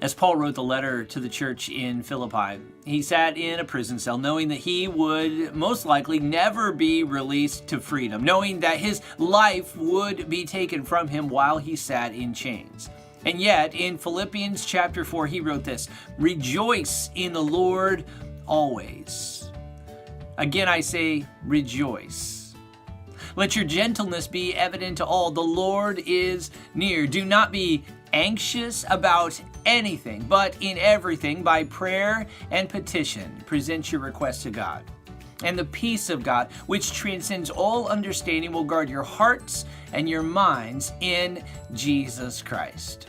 As Paul wrote the letter to the church in Philippi, he sat in a prison cell knowing that he would most likely never be released to freedom, knowing that his life would be taken from him while he sat in chains. And yet, in Philippians chapter 4, he wrote this, "Rejoice in the Lord always." Again, I say, rejoice. Let your gentleness be evident to all. The Lord is near. Do not be anxious about anything, but in everything, by prayer and petition, present your requests to God. And the peace of God, which transcends all understanding, will guard your hearts and your minds in Jesus Christ.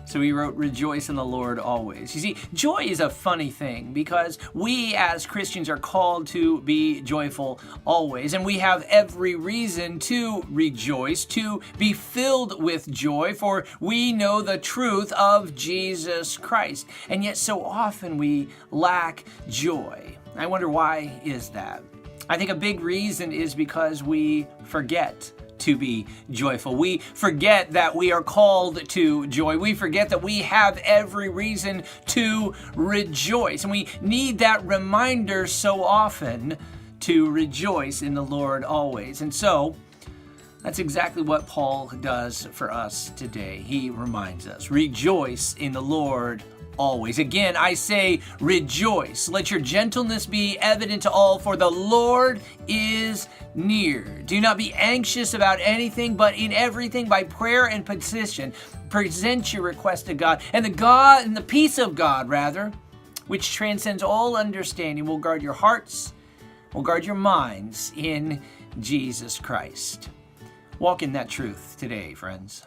So he wrote, rejoice in the Lord always. You see, joy is a funny thing because we as Christians are called to be joyful always. And we have every reason to rejoice, to be filled with joy, for we know the truth of Jesus Christ. And yet so often we lack joy. I wonder, why is that? I think a big reason is because we forget to be joyful. We forget that we are called to joy. We forget that we have every reason to rejoice. And we need that reminder so often to rejoice in the Lord always. And so that's exactly what Paul does for us today. He reminds us, rejoice in the Lord always. Again, I say rejoice. Let your gentleness be evident to all, for the Lord is near. Do not be anxious about anything, but in everything by prayer and petition, present your request to God. And the peace of God, which transcends all understanding, will guard your hearts, will guard your minds in Jesus Christ. Walk in that truth today, friends.